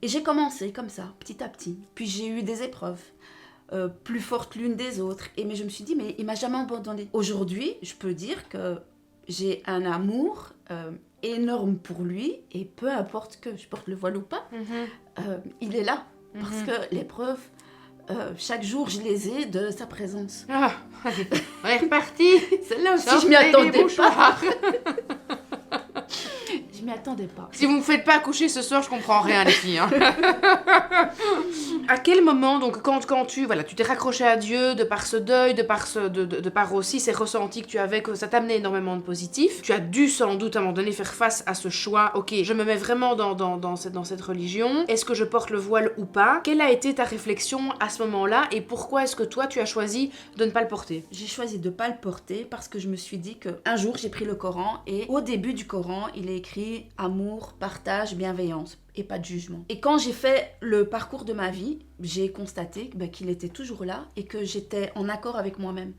Et j'ai commencé comme ça, petit à petit. Puis j'ai eu des épreuves, plus fortes l'une des autres. Mais je me suis dit, mais il m'a jamais abandonnée. Aujourd'hui, je peux dire que j'ai un amour énorme pour lui. Et peu importe que je porte le voile ou pas, il est là. Parce que l'épreuve... chaque jour, je les ai de sa présence. Ah, allez, on est reparti. Celle-là aussi, je m'y attendais pas. Je m'y attendais pas. Si vous me faites pas accoucher ce soir, je comprends rien, les filles. À quel moment, donc, quand tu t'es raccroché à Dieu, de par ce deuil, de par aussi ces ressentis que tu avais, que ça t'amenait énormément de positif, tu as dû sans doute à un moment donné faire face à ce choix. Ok, je me mets vraiment dans cette religion. Est-ce que je porte le voile ou pas? Quelle a été ta réflexion à ce moment-là et pourquoi est-ce que toi tu as choisi de ne pas le porter? J'ai choisi de pas le porter parce que je me suis dit que un jour j'ai pris le Coran et au début du Coran il est écrit dit amour, partage, bienveillance et pas de jugement. Et quand j'ai fait le parcours de ma vie, j'ai constaté qu'il était toujours là et que j'étais en accord avec moi-même.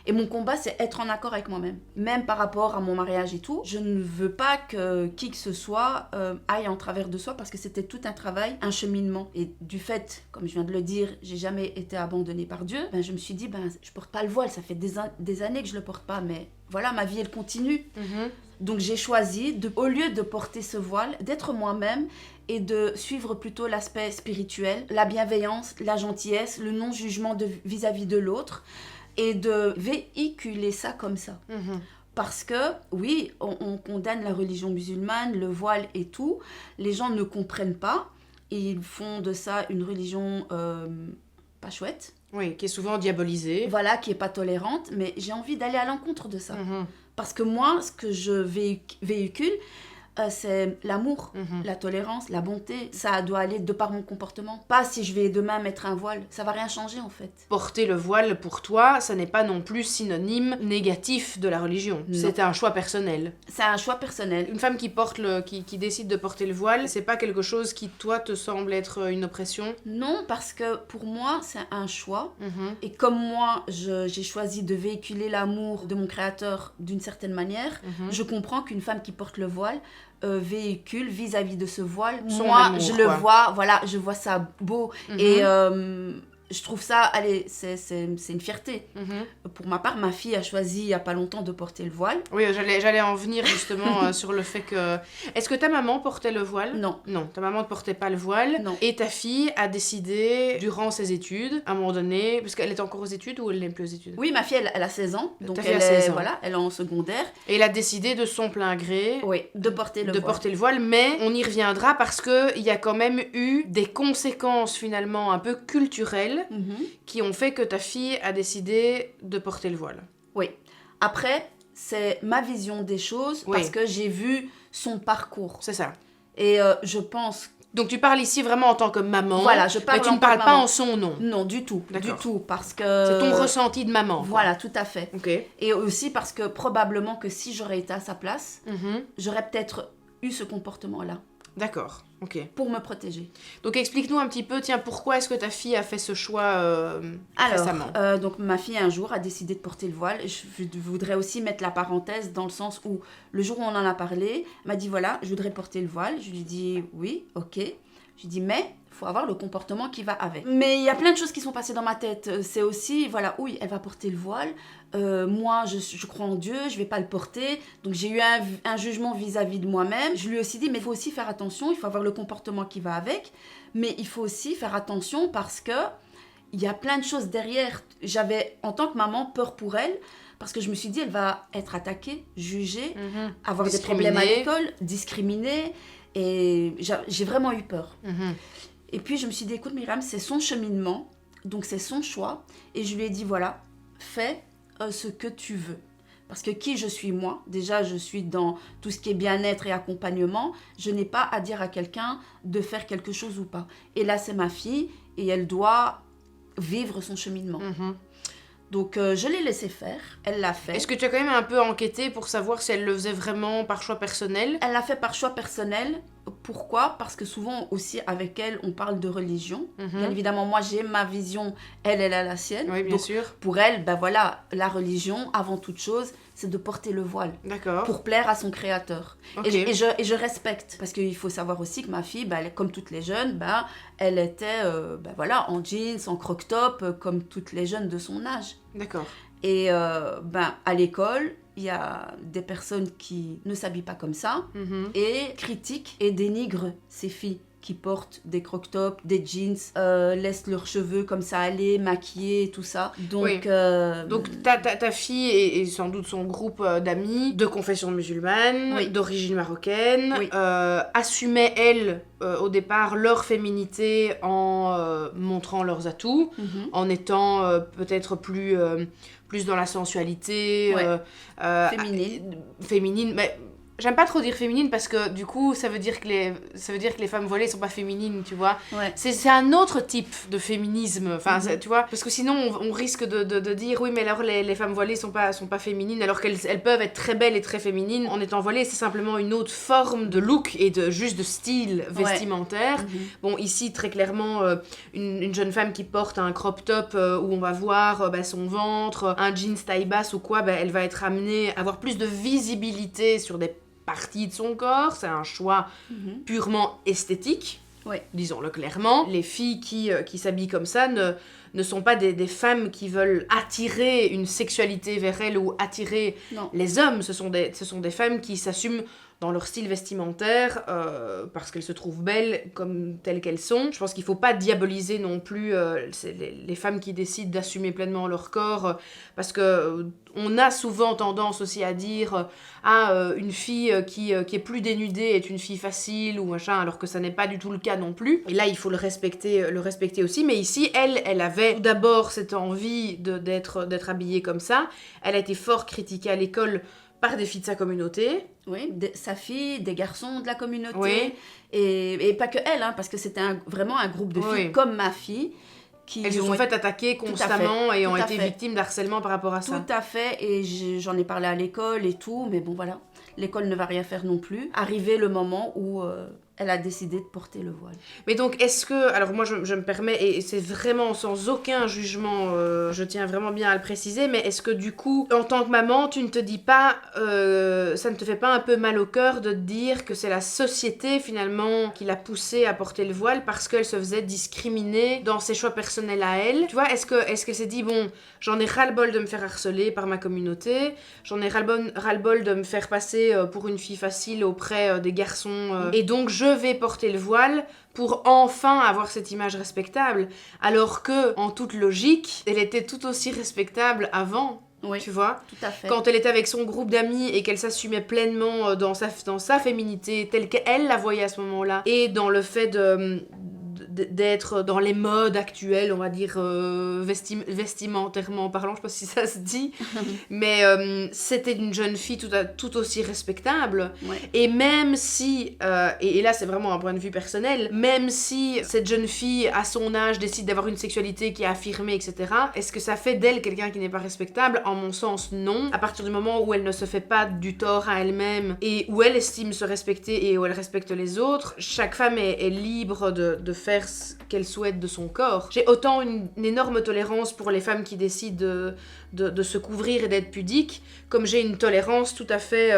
Et mon combat, c'est être en accord avec moi-même. Même par rapport à mon mariage et tout, je ne veux pas que qui que ce soit aille en travers de soi parce que c'était tout un travail, un cheminement. Et du fait, comme je viens de le dire, j'ai jamais été abandonnée par Dieu, je me suis dit, je porte pas le voile, ça fait des années que je le porte pas, mais voilà, ma vie, elle continue. Donc j'ai choisi, au lieu de porter ce voile, d'être moi-même et de suivre plutôt l'aspect spirituel, la bienveillance, la gentillesse, le non-jugement vis-à-vis de l'autre et de véhiculer ça comme ça. Parce que, oui, on condamne la religion musulmane, le voile et tout. Les gens ne comprennent pas. Ils font de ça une religion pas chouette. Oui, qui est souvent diabolisée. Voilà, qui est pas tolérante. Mais j'ai envie d'aller à l'encontre de ça. Parce que moi, ce que je véhicule, c'est l'amour, la tolérance, la bonté. Ça doit aller de par mon comportement. Pas si je vais demain mettre un voile. Ça va rien changer en fait. Porter le voile pour toi, ça n'est pas non plus synonyme négatif de la religion. Non. C'est un choix personnel. C'est un choix personnel. Une femme qui décide de porter le voile, c'est pas quelque chose qui, toi, te semble être une oppression? Non, parce que pour moi, c'est un choix. Et comme moi, j'ai choisi de véhiculer l'amour de mon créateur d'une certaine manière, je comprends qu'une femme qui porte le voile véhicule vis-à-vis de ce voile. Moi, amour, je le vois, voilà, je vois ça beau. Et je trouve ça, allez, c'est une fierté. Pour ma part, ma fille a choisi il n'y a pas longtemps de porter le voile. Oui, j'allais en venir justement sur le fait que... Est-ce que ta maman portait le voile? Non. Non, ta maman ne portait pas le voile. Non. Et ta fille a décidé, durant ses études, à un moment donné, parce qu'elle est encore aux études ou elle n'est plus aux études? Oui, ma fille, elle a 16 ans. Donc elle a 16 ans. Voilà, elle est en secondaire. Et elle a décidé de son plein gré... Oui, de porter le voile. Mais on y reviendra parce qu'il y a quand même eu des conséquences finalement un peu culturelles qui ont fait que ta fille a décidé de porter le voile. Oui. Après, c'est ma vision des choses parce que j'ai vu son parcours. C'est ça. Et je pense... Donc tu parles ici vraiment en tant que maman. Voilà, je parle mais tu ne parles pas en son nom. Non, du tout. Du tout, parce que... C'est ton ressenti de maman. Voilà, tout à fait. Okay. Et aussi parce que probablement que si j'aurais été à sa place, j'aurais peut-être eu ce comportement-là. D'accord, ok. Pour me protéger. Donc explique-nous un petit peu, tiens, pourquoi est-ce que ta fille a fait ce choix récemment? Donc ma fille un jour a décidé de porter le voile. Je voudrais aussi mettre la parenthèse dans le sens où le jour où on en a parlé, elle m'a dit voilà, je voudrais porter le voile. Je lui ai dit oui, ok. Je lui ai dit mais il faut avoir le comportement qui va avec. Mais il y a plein de choses qui sont passées dans ma tête. C'est aussi, voilà, oui, elle va porter le voile. Moi, je crois en Dieu, je vais pas le porter. Donc, j'ai eu un jugement vis-à-vis de moi-même. Je lui ai aussi dit, mais il faut aussi faire attention, il faut avoir le comportement qui va avec. Mais il faut aussi faire attention parce que il y a plein de choses derrière. J'avais, en tant que maman, peur pour elle. Parce que je me suis dit, elle va être attaquée, jugée, avoir des problèmes à l'école, discriminée. Et j'ai vraiment eu peur. Et puis, je me suis dit, écoute, Myriam, c'est son cheminement. Donc, c'est son choix. Et je lui ai dit, voilà, fais ce que tu veux. Parce que qui je suis moi, déjà je suis dans tout ce qui est bien-être et accompagnement, je n'ai pas à dire à quelqu'un de faire quelque chose ou pas. Et là c'est ma fille et elle doit vivre son cheminement. Donc je l'ai laissé faire, elle l'a fait. Est-ce que tu as quand même un peu enquêté pour savoir si elle le faisait vraiment par choix personnel? Elle l'a fait par choix personnel. Pourquoi? Parce que souvent aussi avec elle, on parle de religion. Bien évidemment, moi j'ai ma vision, elle a la sienne. Oui, bien Donc, sûr. Pour elle, ben voilà, la religion, avant toute chose, c'est de porter le voile. D'accord. Pour plaire à son créateur. Okay. Et je respecte. Parce qu'il faut savoir aussi que ma fille, ben, comme toutes les jeunes, ben, elle était voilà, en jeans, en croc-top, comme toutes les jeunes de son âge. D'accord. Et à l'école, il y a des personnes qui ne s'habillent pas comme ça et critiquent et dénigrent ces filles qui portent des croc-tops, des jeans, laissent leurs cheveux comme ça aller, maquillés et tout ça. Donc, oui. Donc ta fille et sans doute son groupe d'amis de confession musulmane, d'origine marocaine, assumaient, elles, au départ, leur féminité en montrant leurs atouts, en étant peut-être plus dans la sensualité féminine. Féminine, mais J'aime pas trop dire féminine parce que du coup ça veut dire que les femmes voilées sont pas féminines, tu vois. C'est un autre type de féminisme, enfin tu vois, parce que sinon on risque de dire oui mais alors les femmes voilées sont pas féminines alors qu'elles peuvent être très belles et très féminines en étant voilées. C'est simplement une autre forme de look et juste de style vestimentaire. Bon, ici très clairement une jeune femme qui porte un crop top où on va voir son ventre, un jeans taille basse ou quoi, elle va être amenée à avoir plus de visibilité sur des partie de son corps. C'est un choix purement esthétique, disons-le clairement. Les filles qui s'habillent comme ça ne sont pas des femmes qui veulent attirer une sexualité vers elles ou attirer les hommes. Ce sont des femmes qui s'assument dans leur style vestimentaire parce qu'elles se trouvent belles comme telles qu'elles sont. Je pense qu'il faut pas diaboliser non plus les femmes qui décident d'assumer pleinement leur corps parce que on a souvent tendance aussi à dire une fille qui est plus dénudée est une fille facile ou machin, alors que ça n'est pas du tout le cas non plus. Et là, il faut le respecter aussi. Mais ici, elle avait d'abord cette envie d'être habillée comme ça. Elle a été fort critiquée à l'école par des filles de sa communauté. Oui, sa fille, des garçons de la communauté. Et pas que elle, parce que c'était vraiment un groupe de filles comme ma fille. Elles se sont fait attaquer constamment et ont été victimes d'harcèlement par rapport à ça. Tout à fait, et j'en ai parlé à l'école et tout, mais bon voilà, l'école ne va rien faire non plus. Arrivé le moment où elle a décidé de porter le voile. Mais donc est-ce que, alors moi je me permets, et c'est vraiment sans aucun jugement, je tiens vraiment bien à le préciser, mais est-ce que du coup, en tant que maman, tu ne te dis pas, ça ne te fait pas un peu mal au cœur de te dire que c'est la société finalement qui l'a poussée à porter le voile parce qu'elle se faisait discriminer dans ses choix personnels à elle? Tu vois, est-ce qu'elle s'est dit, bon, j'en ai ras-le-bol de me faire harceler par ma communauté, j'en ai ras-le-bol de me faire passer pour une fille facile auprès des garçons, et donc je vais porter le voile pour enfin avoir cette image respectable, alors que, en toute logique, elle était tout aussi respectable avant. Oui, tu vois, tout à fait. Quand elle était avec son groupe d'amis et qu'elle s'assumait pleinement dans sa féminité telle qu'elle la voyait à ce moment-là, et dans le fait d'être dans les modes actuels, on va dire vestimentairement parlant, je sais pas si ça se dit, mais c'était une jeune fille tout aussi respectable. Et même si, et là c'est vraiment un point de vue personnel, même si cette jeune fille à son âge décide d'avoir une sexualité qui est affirmée, etc., est-ce que ça fait d'elle quelqu'un qui n'est pas respectable? En mon sens, non. À partir du moment où elle ne se fait pas du tort à elle-même et où elle estime se respecter et où elle respecte les autres, chaque femme est libre de faire ce qu'elle souhaite de son corps. J'ai autant une énorme tolérance pour les femmes qui décident de se couvrir et d'être pudiques, comme j'ai une tolérance tout à fait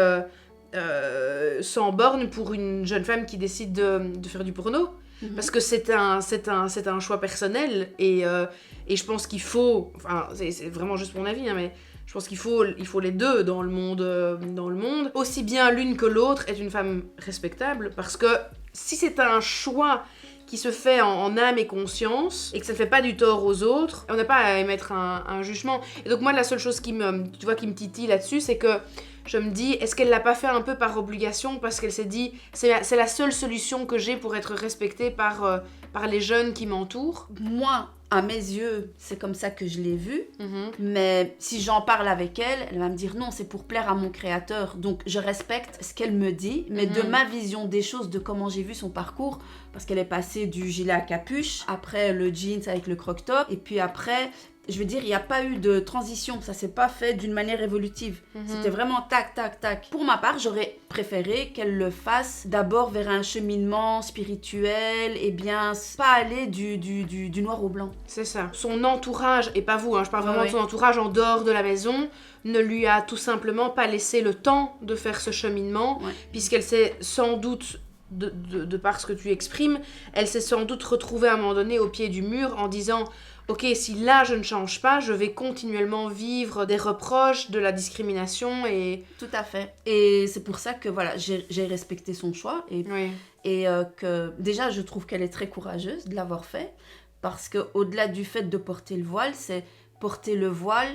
sans borne pour une jeune femme qui décide de faire du porno. Parce que c'est un choix personnel et je pense qu'il faut, enfin c'est vraiment juste mon avis, mais je pense qu'il faut les deux dans le monde. Aussi bien l'une que l'autre est une femme respectable, parce que si c'est un choix qui se fait en âme et conscience, et que ça ne fait pas du tort aux autres, on n'a pas à émettre un jugement. Et donc moi, la seule chose qui me titille là-dessus, c'est que je me dis, est-ce qu'elle l'a pas fait un peu par obligation, parce qu'elle s'est dit, c'est la seule solution que j'ai pour être respectée par les jeunes qui m'entourent? Moi, à mes yeux, c'est comme ça que je l'ai vu. Mais si j'en parle avec elle, elle va me dire non, c'est pour plaire à mon créateur. Donc je respecte ce qu'elle me dit, mais de ma vision des choses, de comment j'ai vu son parcours, parce qu'elle est passée du gilet à capuche, après le jeans avec le croc-top, et puis après, je veux dire, il n'y a pas eu de transition, ça s'est pas fait d'une manière évolutive. C'était vraiment tac, tac, tac. Pour ma part, j'aurais préféré qu'elle le fasse d'abord vers un cheminement spirituel, et bien, pas aller du noir au blanc. C'est ça. Son entourage, et pas vous, je parle vraiment de son entourage en dehors de la maison, ne lui a tout simplement pas laissé le temps de faire ce cheminement, puisqu'elle s'est sans doute, de par ce que tu exprimes, elle s'est sans doute retrouvée à un moment donné au pied du mur en disant... Ok, si là je ne change pas, je vais continuellement vivre des reproches, de la discrimination et... Tout à fait. Et c'est pour ça que voilà, j'ai respecté son choix et que déjà je trouve qu'elle est très courageuse de l'avoir fait, parce que au-delà du fait de porter le voile, c'est porter le voile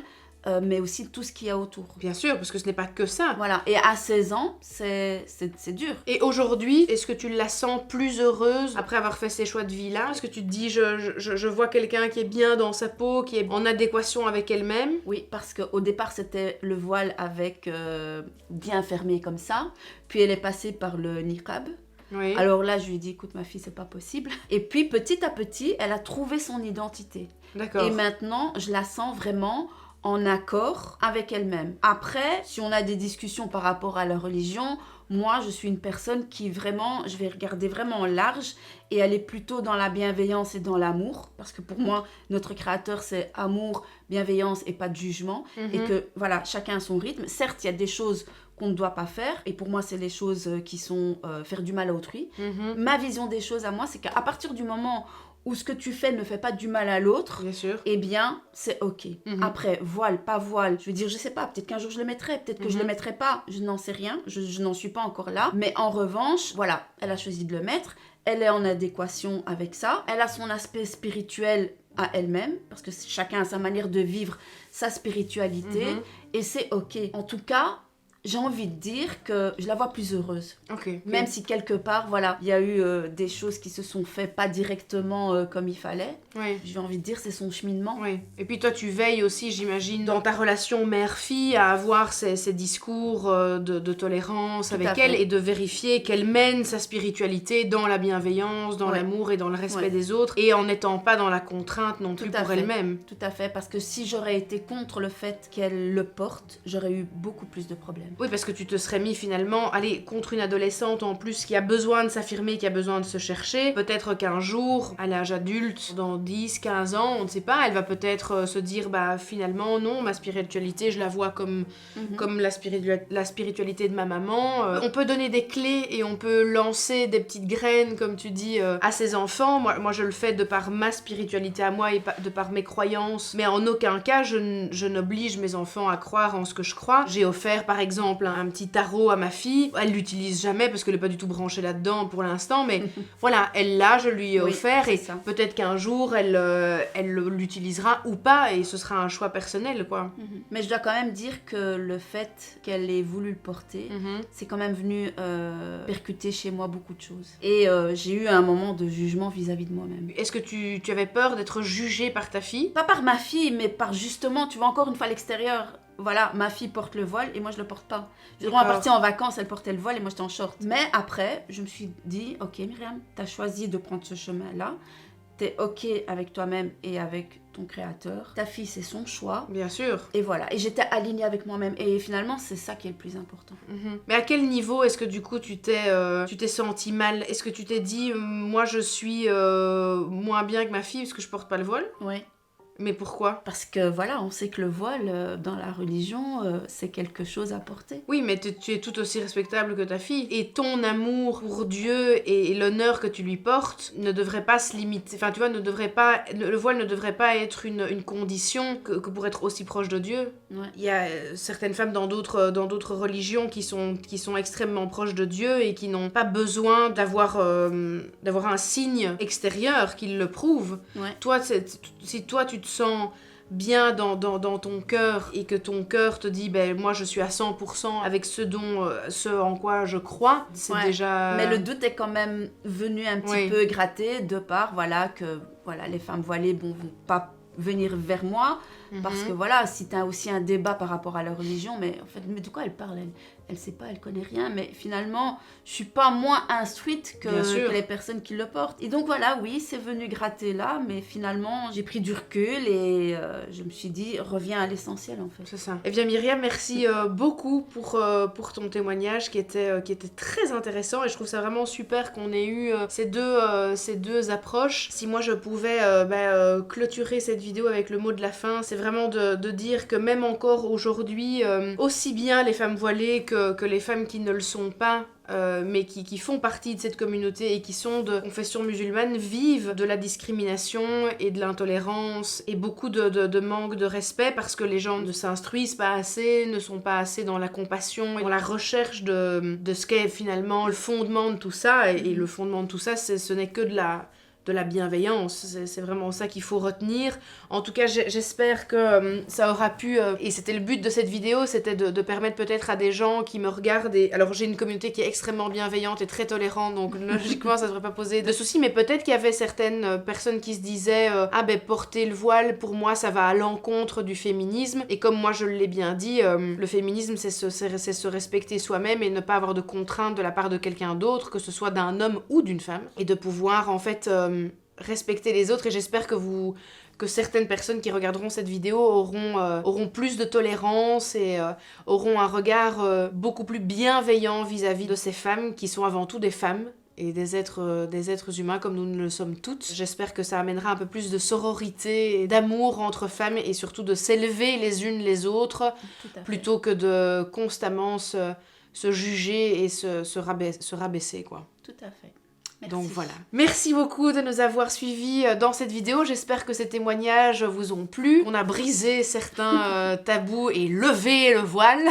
mais aussi tout ce qu'il y a autour. Bien sûr, parce que ce n'est pas que ça. Voilà, et à 16 ans, c'est dur. Et aujourd'hui, est-ce que tu la sens plus heureuse après avoir fait ces choix de vie-là? Est-ce que tu te dis, je vois quelqu'un qui est bien dans sa peau, qui est en adéquation avec elle-même? Oui, parce qu'au départ, c'était le voile avec bien fermé comme ça, puis elle est passée par le niqab. Oui. Alors là, je lui ai dit, écoute ma fille, c'est pas possible. Et puis petit à petit, elle a trouvé son identité. D'accord. Et maintenant, je la sens vraiment en accord avec elle-même. Après, si on a des discussions par rapport à la religion, moi, je suis une personne qui vraiment, je vais regarder vraiment large et aller plutôt dans la bienveillance et dans l'amour. Parce que pour moi, notre créateur, c'est amour, bienveillance et pas de jugement. Et que, voilà, chacun a son rythme. Certes, il y a des choses qu'on ne doit pas faire. Et pour moi, c'est les choses qui sont faire du mal à autrui. Ma vision des choses à moi, c'est qu'à partir du moment où ce que tu fais ne fait pas du mal à l'autre, bien sûr, eh bien, c'est ok. Après, voile, pas voile, je veux dire, je sais pas, peut-être qu'un jour je le mettrai, peut-être que je le mettrai pas, je n'en sais rien, je n'en suis pas encore là. Mais en revanche, voilà, elle a choisi de le mettre, elle est en adéquation avec ça, elle a son aspect spirituel à elle-même, parce que chacun a sa manière de vivre sa spiritualité, et c'est ok. En tout cas, j'ai envie de dire que je la vois plus heureuse. Okay. Même si quelque part, voilà, il y a eu des choses qui se sont faites pas directement comme il fallait. Oui. J'ai envie de dire, c'est son cheminement. Oui. Et puis toi, tu veilles aussi, j'imagine, dans ta relation mère-fille, à avoir ces discours de tolérance Tout avec elle et de vérifier qu'elle mène sa spiritualité dans la bienveillance, dans l'amour et dans le respect des autres, et en n'étant pas dans la contrainte non plus pour elle-même. Tout à fait, parce que si j'aurais été contre le fait qu'elle le porte, j'aurais eu beaucoup plus de problèmes. Oui, parce que tu te serais mis finalement, allez, contre une adolescente en plus qui a besoin de s'affirmer, qui a besoin de se chercher. Peut-être qu'un jour, à l'âge adulte, dans 10, 15 ans, on ne sait pas, elle va peut-être se dire, bah finalement, non, ma spiritualité, je la vois comme la spiritualité de ma maman. On peut donner des clés et on peut lancer des petites graines, comme tu dis, à ses enfants. Moi, je le fais de par ma spiritualité à moi et de par mes croyances. Mais en aucun cas, je n'oblige mes enfants à croire en ce que je crois. J'ai offert, par exemple, un petit tarot à ma fille. Elle l'utilise jamais parce qu'elle est pas du tout branchée là-dedans pour l'instant, mais voilà, elle l'a, je lui ai offert et peut-être qu'un jour elle l'utilisera ou pas et ce sera un choix personnel, quoi. Mais je dois quand même dire que le fait qu'elle ait voulu le porter, c'est quand même venu percuter chez moi beaucoup de choses. Et j'ai eu un moment de jugement vis-à-vis de moi-même. Est-ce que tu avais peur d'être jugée par ta fille? Pas par ma fille, mais par justement, tu vois, encore une fois à l'extérieur. Voilà, ma fille porte le voile et moi je le porte pas. On est parti en vacances, elle portait le voile et moi j'étais en short. Mais après, je me suis dit, ok Myriam, t'as choisi de prendre ce chemin-là. T'es ok avec toi-même et avec ton créateur. Ta fille, c'est son choix. Bien sûr. Et voilà, et j'étais alignée avec moi-même. Et finalement, c'est ça qui est le plus important. Mais à quel niveau est-ce que du coup tu t'es sentie mal? Est-ce que tu t'es dit, moi je suis moins bien que ma fille parce que je porte pas le voile? Oui. Mais pourquoi? Parce que voilà, on sait que le voile, dans la religion, c'est quelque chose à porter. Oui, mais tu es tout aussi respectable que ta fille. Et ton amour pour Dieu et l'honneur que tu lui portes ne devrait pas se limiter. Enfin, tu vois, le voile ne devrait pas être une condition que pour être aussi proche de Dieu. Ouais. Il y a certaines femmes dans d'autres religions qui sont extrêmement proches de Dieu et qui n'ont pas besoin d'avoir un signe extérieur qui le prouve. Ouais. Toi, si toi tu te sens bien dans ton cœur et que ton cœur te dit ben moi je suis à 100% avec ce en quoi je crois, c'est déjà... Mais le doute est quand même venu un petit peu gratter de par voilà que voilà les femmes voilées vont pas venir vers moi parce que voilà, si t'as aussi un débat par rapport à la religion, mais en fait, mais de quoi elle parle, elle sait pas, elle connaît rien, mais finalement je suis pas moins instruite que les personnes qui le portent. Et donc voilà, oui, c'est venu gratter là, mais finalement j'ai pris du recul et je me suis dit reviens à l'essentiel en fait. C'est ça. Eh bien Myriam, merci beaucoup pour ton témoignage qui était très intéressant et je trouve ça vraiment super qu'on ait eu ces deux approches. Si moi je pouvais clôturer cette vidéo avec le mot de la fin, c'est vraiment de dire que même encore aujourd'hui, aussi bien les femmes voilées que les femmes qui ne le sont pas, mais qui font partie de cette communauté et qui sont de confession musulmane, vivent de la discrimination et de l'intolérance et beaucoup de manque de respect parce que les gens ne s'instruisent pas assez, ne sont pas assez dans la compassion et dans la recherche de ce qu'est finalement le fondement de tout ça. Et le fondement de tout ça, ce n'est que de de la bienveillance. C'est vraiment ça qu'il faut retenir. En tout cas, j'espère que ça aura pu... et c'était le but de cette vidéo, c'était de permettre peut-être à des gens qui me regardent. Alors, j'ai une communauté qui est extrêmement bienveillante et très tolérante, donc logiquement, ça ne devrait pas poser de soucis. Mais peut-être qu'il y avait certaines personnes qui se disaient ah ben, porter le voile, pour moi, ça va à l'encontre du féminisme. Et comme moi, je l'ai bien dit, le féminisme, c'est se respecter soi-même et ne pas avoir de contraintes de la part de quelqu'un d'autre, que ce soit d'un homme ou d'une femme. Et de pouvoir, en fait... respecter les autres, et j'espère que certaines personnes qui regarderont cette vidéo auront plus de tolérance et auront un regard beaucoup plus bienveillant vis-à-vis de ces femmes qui sont avant tout des femmes et des êtres humains comme nous le sommes toutes. J'espère que ça amènera un peu plus de sororité et d'amour entre femmes et surtout de s'élever les unes les autres plutôt que de constamment se juger et se rabaisser, quoi. Tout à fait. Merci. Donc voilà. Merci beaucoup de nous avoir suivis dans cette vidéo. J'espère que ces témoignages vous ont plu. On a brisé certains tabous et levé le voile.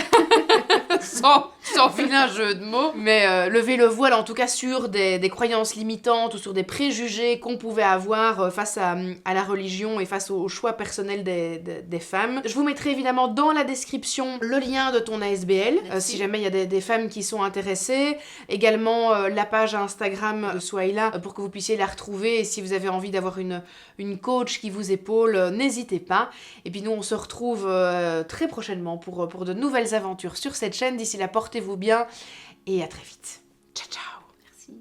sans vilain jeu de mots. Mais lever le voile en tout cas sur des croyances limitantes ou sur des préjugés qu'on pouvait avoir face à la religion et face au choix personnel des femmes. Je vous mettrai évidemment dans la description le lien de ton ASBL si jamais il y a des femmes qui sont intéressées. Également la page Instagram de Souhaïla pour que vous puissiez la retrouver, et si vous avez envie d'avoir une coach qui vous épaule, n'hésitez pas. Et puis nous on se retrouve très prochainement pour de nouvelles aventures sur cette chaîne. D'ici là, portez-vous bien et à très vite. Ciao ciao.